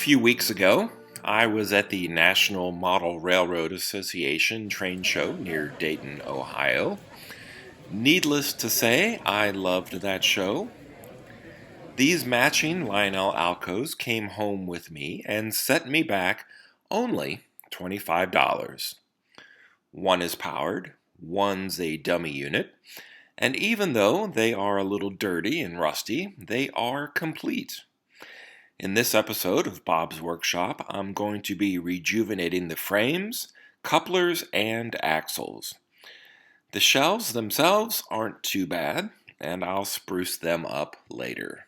few weeks ago, I was at the National Model Railroad Association train show near Dayton, Ohio. Needless to say, I loved that show. These matching Lionel ALCOs came home with me and set me back only $25. One is powered, one's a dummy unit, and even though they are a little dirty and rusty, they are complete. In this episode of Bob's Workshop, I'm going to be rejuvenating the frames, couplers, and axles. The shelves themselves aren't too bad, and I'll spruce them up later.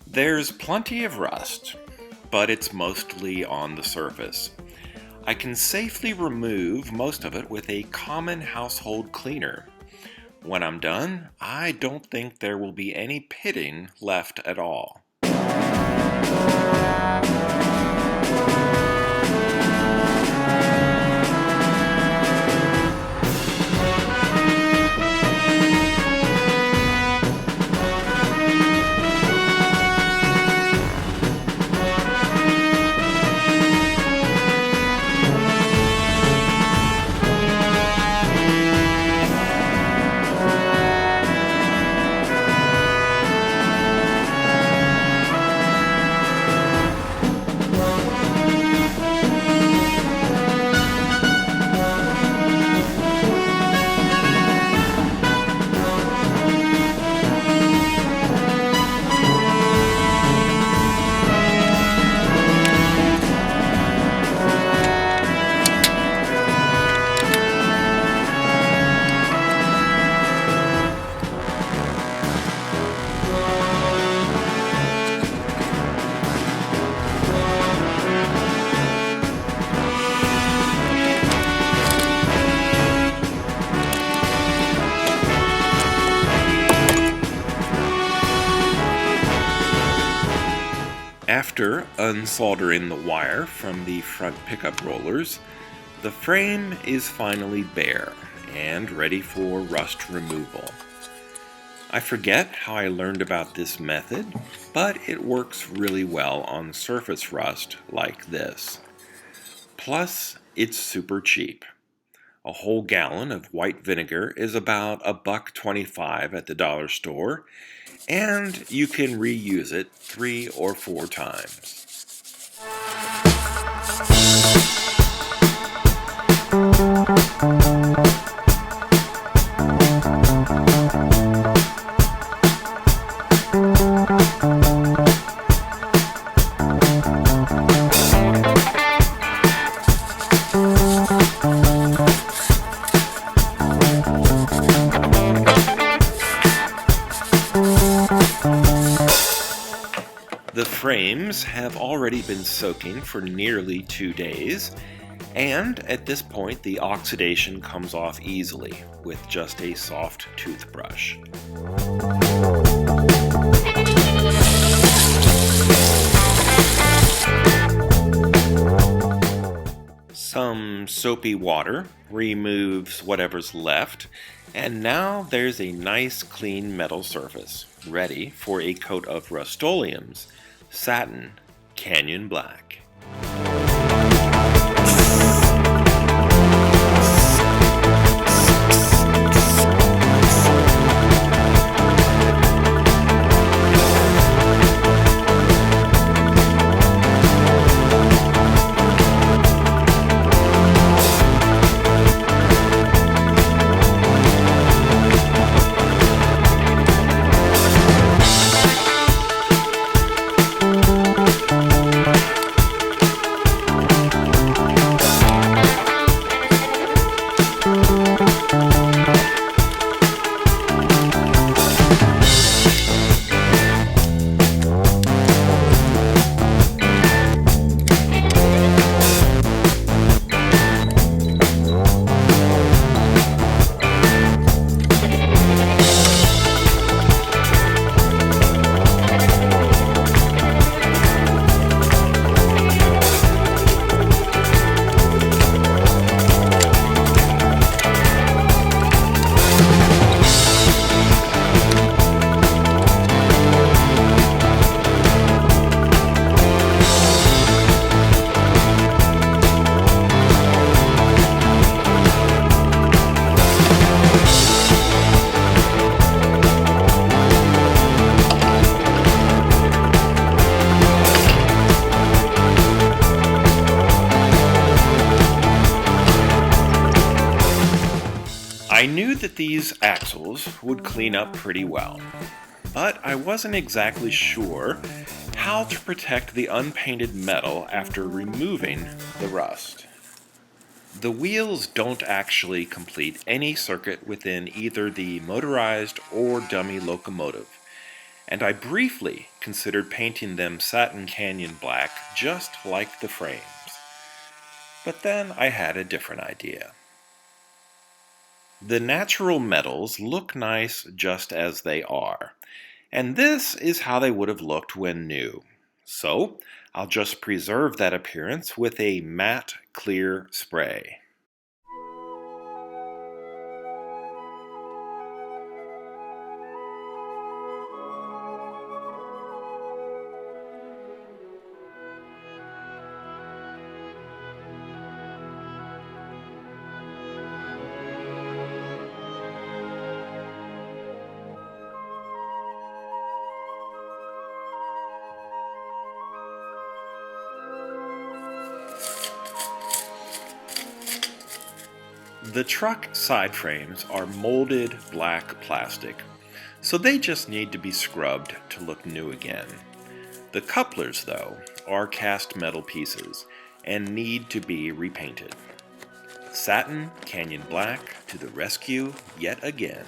There's plenty of rust, but it's mostly on the surface. I can safely remove most of it with a common household cleaner. When I'm done, I don't think there will be any pitting left at all. After unsoldering the wire from the front pickup rollers, the frame is finally bare and ready for rust removal. I forget how I learned about this method, but it works really well on surface rust like this. Plus, it's super cheap. A whole gallon of white vinegar is about $1.25 at the dollar store, and you can reuse it 3 or 4 times. The frames have already been soaking for nearly 2 days, and at this point the oxidation comes off easily with just a soft toothbrush. Some soapy water removes whatever's left, and now there's a nice clean metal surface, ready for a coat of Rust-Oleum's Satin Canyon Black. I knew that these axles would clean up pretty well, but I wasn't exactly sure how to protect the unpainted metal after removing the rust. The wheels don't actually complete any circuit within either the motorized or dummy locomotive, and I briefly considered painting them satin canyon black just like the frames. But then I had a different idea. The natural metals look nice just as they are, and this is how they would have looked when new. So I'll just preserve that appearance with a matte clear spray. The truck side frames are molded black plastic, so they just need to be scrubbed to look new again. The couplers, though, are cast metal pieces and need to be repainted. Satin Canyon Black to the rescue yet again.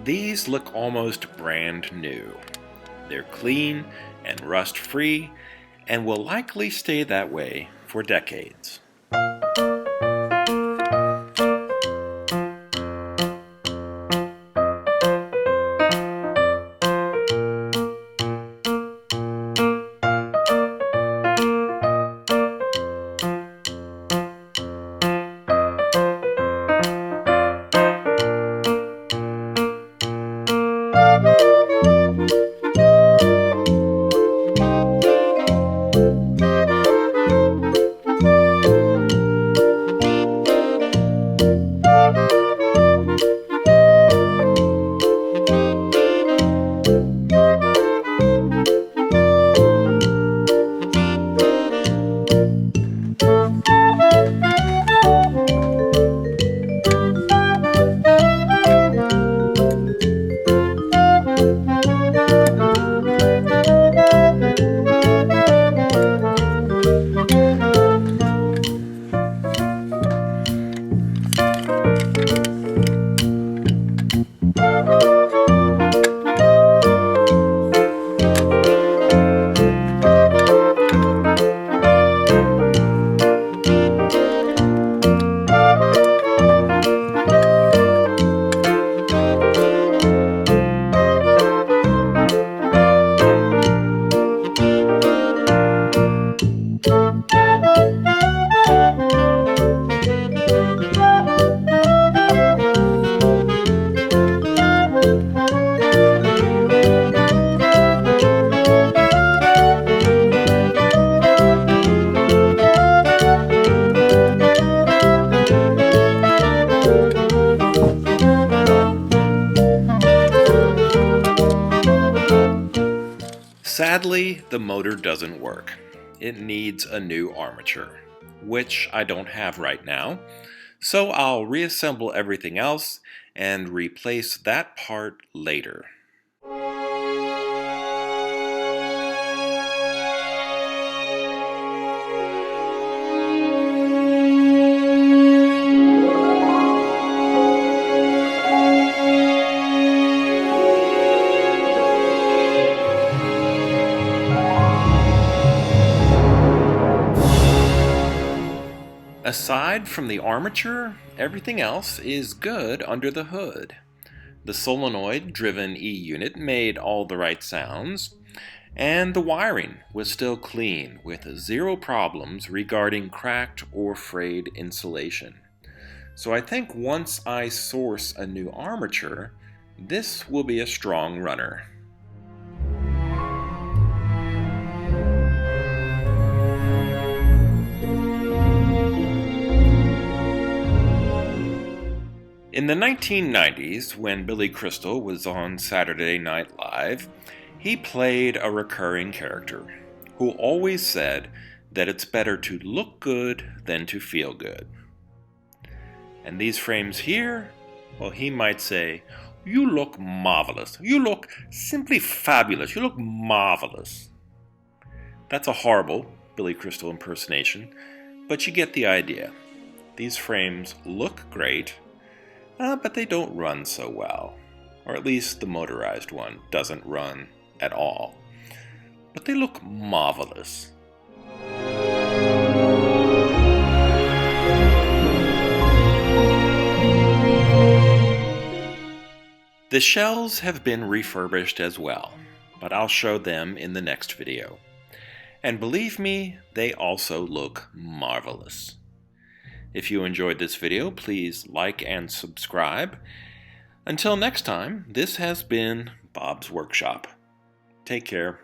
These look almost brand new. They're clean and rust-free and will likely stay that way for decades. Sadly, the motor doesn't work. It needs a new armature, which I don't have right now, so I'll reassemble everything else and replace that part later. Aside from the armature, everything else is good under the hood. The solenoid-driven E-unit made all the right sounds, and the wiring was still clean with zero problems regarding cracked or frayed insulation. So I think once I source a new armature, this will be a strong runner. In the 1990s, when Billy Crystal was on Saturday Night Live, he played a recurring character who always said that it's better to look good than to feel good. And these frames here, well, he might say, "You look marvelous. You look simply fabulous. You look marvelous." That's a horrible Billy Crystal impersonation, but you get the idea. These frames look great, but they don't run so well. Or at least the motorized one doesn't run at all. But they look marvelous. The shells have been refurbished as well, but I'll show them in the next video. And believe me, they also look marvelous. If you enjoyed this video, please like and subscribe. Until next time, this has been Bob's Workshop. Take care.